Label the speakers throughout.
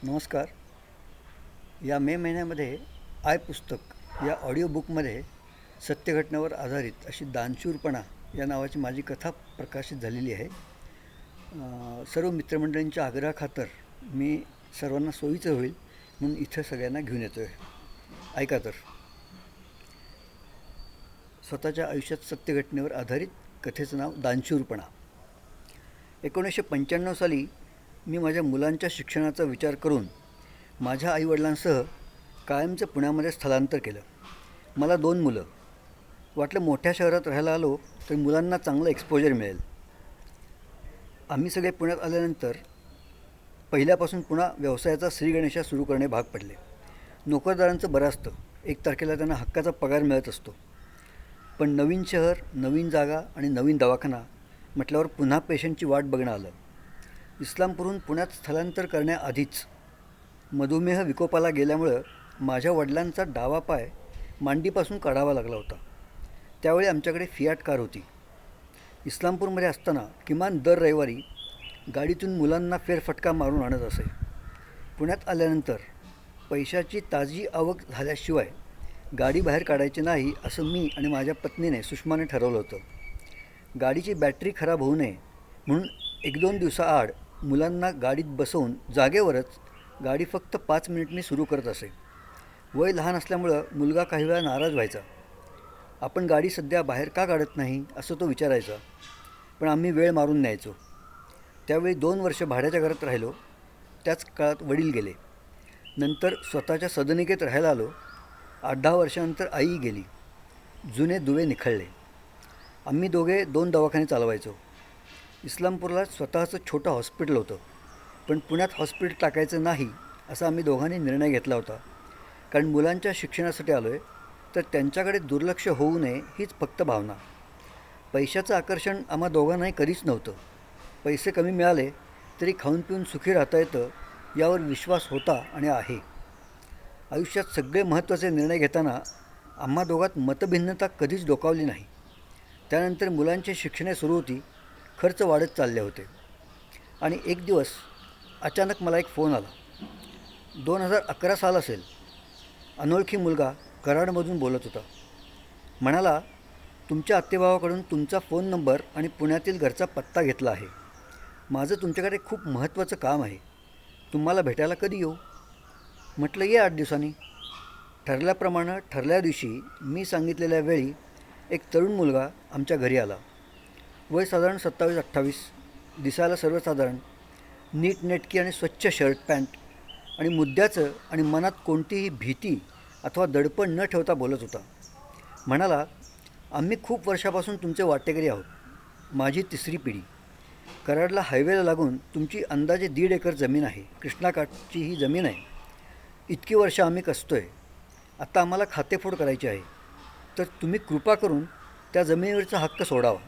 Speaker 1: नमस्कार. या मे महिन्यामध्ये आय पुस्तक या ऑडिओ बुकमध्ये सत्यघटनेवर आधारित अशी दानशूरपणा या नावाची माझी कथा प्रकाशित झालेली आहे. सर्व मित्रमंडळींच्या आग्रहाखातर मी सर्वांना सोयीचं होईल म्हणून इथं सगळ्यांना घेऊन येतो आहे. ऐका तर. स्वतःच्या आयुष्यात सत्यघटनेवर आधारित कथेचं नाव दानशूरपणा. 1995 साली मी माझ्या मुलांच्या शिक्षणाचा विचार करून माझ्या आईवडिलांसह कायमचं पुण्यामध्ये स्थलांतर केलं. मला 2 मुलं. वाटलं मोठ्या शहरात राहायला आलो तर मुलांना चांगलं एक्सपोजर मिळेल. आम्ही सगळे पुण्यात आल्यानंतर पहिल्यापासून पुन्हा व्यवसायाचा श्रीगणेशा सुरू करणे भाग पडले. नोकरदारांचं बरं असतं, 1 तारखेला त्यांना हक्काचा पगार मिळत असतो. पण नवीन शहर, नवीन जागा आणि नवीन दवाखाना म्हटल्यावर पुन्हा पेशंटची वाट बघणं आलं. इस्लामपूरहून पुण्यात स्थलांतर करण्याआधीच मधुमेह विकोपाला गेल्यामुळं माझ्या वडिलांचा डावा पाय मांडीपासून काढावा लागला होता. त्यावेळी आमच्याकडे फियाट कार होती. इस्लामपूरमध्ये असताना किमान दर रविवारी गाडीतून मुलांना फेरफटका मारून आणत असे. पुण्यात आल्यानंतर पैशाची ताजी आवक झाल्याशिवाय गाडी बाहेर काढायची नाही असं मी आणि माझ्या पत्नीने सुषमाने ठरवलं होतं. गाडीची बॅटरी खराब होऊ नये म्हणून 1-2 दिवसाआड मुलांना गाडीत बसवून जागेवरच गाडी फक्त 5 मिनिटांनी सुरू करत असे. वय लहान असल्यामुळं मुलगा काही वेळा नाराज व्हायचा. आपण गाडी सध्या बाहेर का काढत नाही असं तो विचारायचा. पण आम्ही वेळ मारून न्यायचो. त्यावेळी 2 वर्ष भाड्याच्या घरात राहिलो. त्याच काळात वडील गेले. नंतर स्वतःच्या सदनिकेत राहायला आलो. 8-10 वर्षानंतर आई गेली. जुने दुवे निखळले. आम्ही दोघे 2 दवाखाने चालवायचो. इस्लामपूरला स्वतःचं छोटं हॉस्पिटल होतं. पण पुण्यात हॉस्पिटल टाकायचं नाही असा आम्ही दोघांनी निर्णय घेतला होता. कारण मुलांच्या शिक्षणासाठी आलो आहे तर त्यांच्याकडे दुर्लक्ष होऊ नये हीच फक्त भावना. पैशाचं आकर्षण आम्हा दोघांनाही कधीच नव्हतं. पैसे कमी मिळाले तरी खाऊन पिऊन सुखी राहता येतं यावर विश्वास होता आणि आहे. आयुष्यात सगळे महत्त्वाचे निर्णय घेताना आम्हा दोघांत मतभिन्नता कधीच डोकावली नाही. त्यानंतर मुलांची शिक्षणे सुरू होती. खर्च वाढत चालले होते. आणि एक दिवस अचानक मला एक फोन आला. 2011 साल असेल. अनोळखी मुलगा कराडमधून बोलत होता. म्हणाला, तुमच्या आत्तेभावाकडून तुमचा फोन नंबर आणि पुण्यातील घरचा पत्ता घेतला आहे. माझं तुमच्याकडे खूप महत्त्वाचं काम आहे. तुम्हाला भेटायला कधी येऊ? म्हटलं ये 8 दिवसांनी. ठरल्याप्रमाणे ठरल्या दिवशी मी सांगितलेल्या वेळी एक तरुण मुलगा आमच्या घरी आला. वय साधारण 27-28. दिसायला सर्वसाधारण. नीटनेटकी आणि स्वच्छ शर्ट पॅन्ट आणि मुद्द्याचं आणि मनात कोणतीही भीती अथवा दडपण न ठेवता बोलत होता. म्हणाला, आम्ही खूप वर्षापासून तुमचे वाटेकरी आहोत. माझी 3री पिढी. कराडला हायवेला लागून तुमची अंदाजे 1.5 एकर जमीन आहे. कृष्णाकाठची ही जमीन आहे. इतकी वर्ष आम्ही कसतोय. आता आम्हाला खातेफोड करायची आहे. तर तुम्ही कृपा करून त्या जमिनीवरचा हक्क सोडावा.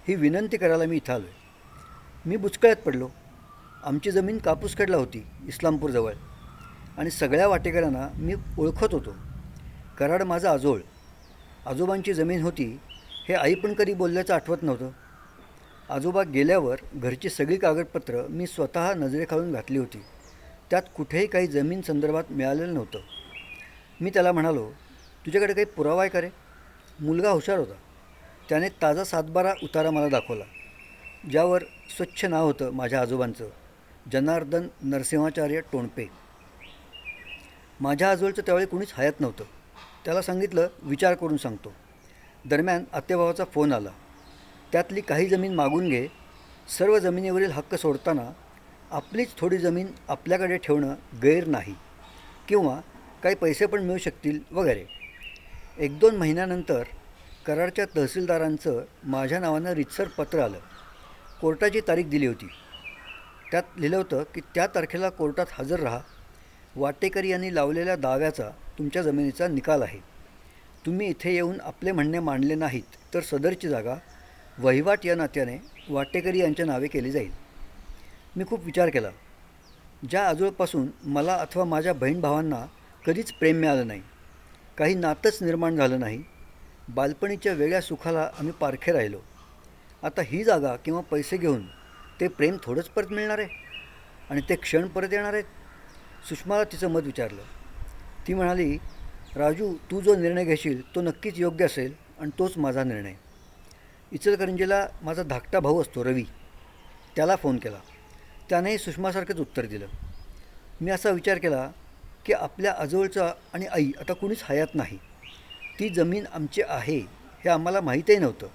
Speaker 1: ही विनंती करायला मी इथं आलो आहे. मी बुचकळ्यात पडलो. आमची जमीन कापूसखेडला होती, इस्लामपूरजवळ. आणि सगळ्या वाटेकऱ्यांना मी ओळखत होतो. कराड माझा आजोळ. आजोबांची जमीन होती हे आई पण कधी बोलल्याचं आठवत नव्हतं. आजोबा गेल्यावर घरची सगळी कागदपत्रं मी स्वतः नजरेखालून घातली होती. त्यात कुठेही काही जमीन संदर्भात मिळालेलं नव्हतं. मी त्याला म्हणालो, तुझ्याकडे काही पुरावा आहे का रे? मुलगा हुशार होता. त्याने ताजा 7-12 उतारा मला दाखवला, ज्यावर स्वच्छ नाव होतं माझ्या आजोबांचं, जनार्दन नरसिंहाचार्य टोणपे. माझ्या आजोळचं त्यावेळी कुणीच हयात नव्हतं. त्याला सांगितलं, विचार करून सांगतो. दरम्यान आत्तेभावाचा फोन आला. त्यातली काही जमीन मागून घे. सर्व जमिनीवरील हक्क सोडताना आपलीच थोडी जमीन आपल्याकडे ठेवणं गैर नाही, किंवा काही पैसे पण मिळू शकतील वगैरे. 1-2 महिन्यानंतर कराडच्या तहसीलदारांचं माझ्या नावानं रीतसर पत्र आलं. कोर्टाची तारीख दिली होती. त्यात लिहिलं होतं की त्या तारखेला कोर्टात हजर राहा. वाटेकरी यांनी लावलेल्या दाव्याचा तुमच्या जमिनीचा निकाल आहे. तुम्ही इथे येऊन आपले म्हणणे मांडले नाहीत तर सदरची जागा वहिवाट या नात्याने वाटेकरी यांच्या नावे केली जाईल. मी खूप विचार केला. ज्या आजोळपासून मला अथवा माझ्या बहीण भावांना कधीच प्रेम मिळालं नाही, काही नातंच निर्माण झालं नाही, बालपणीच्या वेगळ्या सुखाला आम्ही पारखे राहिलो. आता ही जागा किंवा पैसे घेऊन ते प्रेम थोडंच परत मिळणार आहे आणि ते क्षण परत येणार आहेत. सुषमाला तिचं मत विचारलं. ती म्हणाली, राजू, तू जो निर्णय घेशील तो नक्कीच योग्य असेल आणि तोच माझा निर्णय. इचलकरंजीला माझा धाकटा भाऊ असतो रवी, त्याला फोन केला. त्यानेही सुषमासारखंच उत्तर दिलं. मी असा विचार केला की आपल्या आजोळचा आणि आई आता कुणीच हयात नाही. ती जमीन आमची आहे हे आम्हाला माहीतही नव्हतं.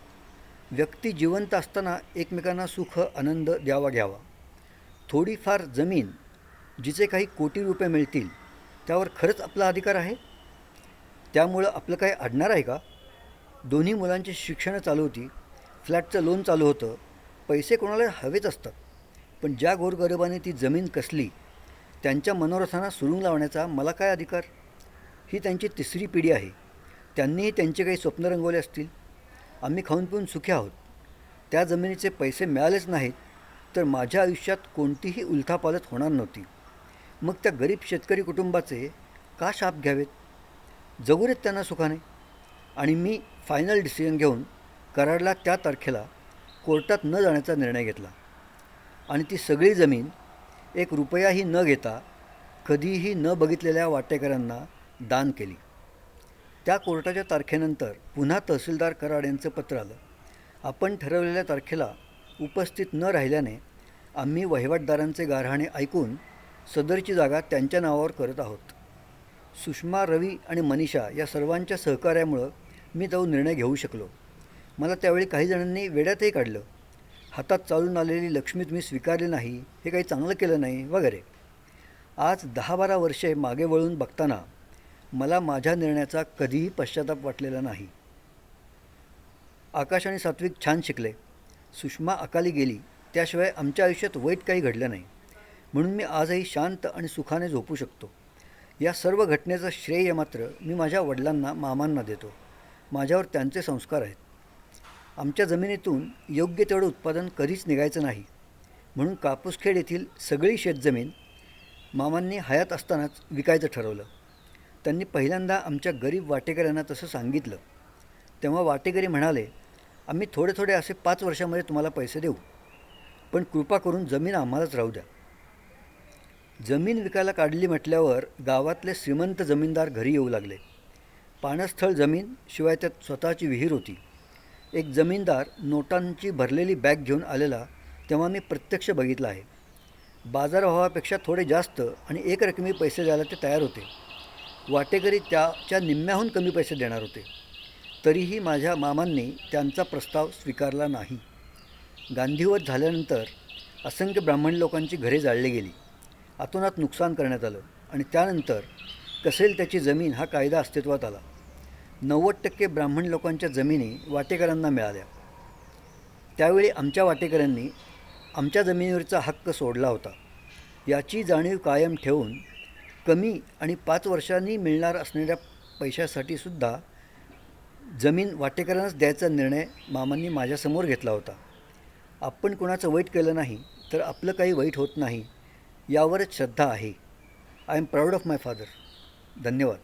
Speaker 1: व्यक्ती जिवंत असताना एकमेकांना सुख आनंद द्यावा घ्यावा. थोडीफार जमीन जिचे काही कोटी रुपये मिळतील त्यावर खरंच आपला अधिकार आहे? त्यामुळं आपलं काही अडणार आहे का? दोन्ही मुलांची शिक्षणं चालू होती, फ्लॅटचं लोन चालू होतं. पैसे कोणाला हवेच असतात, पण ज्या गोरगरिबाने ती जमीन कसली त्यांच्या मनोरथांना सुरुंग लावण्याचा मला काय अधिकार? ही त्यांची तिसरी पिढी आहे. त्यांनीही त्यांचे काही स्वप्न रंगवले असतील. आम्ही खाऊन पिऊन सुखी आहोत. त्या जमिनीचे पैसे मिळालेच नाहीत तर माझ्या आयुष्यात कोणतीही उलथापालथ होणार नव्हती. मग त्या गरीब शेतकरी कुटुंबाचे का शाप घ्यावेत? जगू देत त्यांना सुखाने. आणि मी फायनल डिसिजन घेऊन कराडला त्या तारखेला कोर्टात न जाण्याचा निर्णय घेतला आणि ती सगळी जमीन एक रुपयाही न घेता कधीही न बघितलेल्या वाटेकऱ्यांना दान केली. त्या कोर्टाच्या तारखेनंतर पुन्हा तहसीलदार कराड यांचं पत्र आलं. आपण ठरवलेल्या तारखेला उपस्थित न राहिल्याने आम्ही वहिवाटदारांचे गारहाणे ऐकून सदरची जागा त्यांच्या नावावर करत आहोत. सुषमा, रवी आणि मनीषा या सर्वांच्या सहकार्यामुळं मी तो निर्णय घेऊ शकलो. मला त्यावेळी काही जणांनी वेड्यातही काढलं. हातात चालून आलेली लक्ष्मी तुम्ही स्वीकारली नाही, हे काही चांगलं केलं नाही वगैरे. आज 10-12 वर्षे मागे वळून बघताना मला माझ्या निर्णयाचा कधीही पश्चाताप वाटलेला नाही. आकाश आणि सात्विक छान शिकले. सुषमा अकाली गेली त्याशिवाय आमच्या आयुष्यात वाईट काही घडलं नाही, म्हणून मी आजही शांत आणि सुखाने झोपू शकतो. या सर्व घटनेचं श्रेय मात्र मी माझ्या वडिलांना, मामांना देतो. माझ्यावर त्यांचे संस्कार आहेत. आमच्या जमिनीतून योग्य तेवढं उत्पादन कधीच निघायचं नाही, म्हणून कापूसखेड येथील सगळी शेतजमीन मामांनी हयात असतानाच विकायचं ठरवलं. त्यांनी पहिल्यांदा आमच्या गरीब वाटेकऱ्यांना तसं सांगितलं. तेव्हा वाटेकरी म्हणाले, आम्ही थोडे थोडे असे 5 वर्षामध्ये तुम्हाला पैसे देऊ, पण कृपा करून जमीन आम्हालाच राहू द्या. जमीन विकायला काढली म्हटल्यावर गावातले श्रीमंत जमीनदार घरी येऊ लागले. पाणस्थळ जमीन, शिवाय त्यात स्वतःची विहीर होती. एक जमीनदार नोटांची भरलेली बॅग घेऊन आलेला तेव्हा मी प्रत्यक्ष बघितलं आहे. बाजारभावापेक्षा थोडे जास्त आणि एकरकमी पैसे द्यायला ते तयार होते. वाटेकरी त्याच्या निम्म्याहून कमी पैसे देणार होते. तरीही माझ्या मामांनी त्यांचा प्रस्ताव स्वीकारला नाही. गांधीवध झाल्यानंतर असंख्य ब्राह्मण लोकांची घरे जाळली गेली. अतोनात नुकसान करण्यात आलं आणि त्यानंतर कसेल त्याची जमीन हा कायदा अस्तित्वात आला. 90% ब्राह्मण लोकांच्या जमिनी वाटेकऱ्यांना मिळाल्या. त्यावेळी आमच्या वाटेकऱ्यांनी आमच्या जमिनीवरचा हक्क सोडला होता. याची जाणीव कायम ठेवून कमी आणि 5 वर्षांनी मिळणार असणाऱ्या पैशासाठी सुद्धा जमीन वाटेकऱ्यांनाच द्यायचा निर्णय मामांनी माझ्यासमोर घेतला होता. आपण कोणाचं वाईट केलं नाही तर आपलं काही वाईट होत नाही यावरच श्रद्धा आहे. I am proud of my father. धन्यवाद.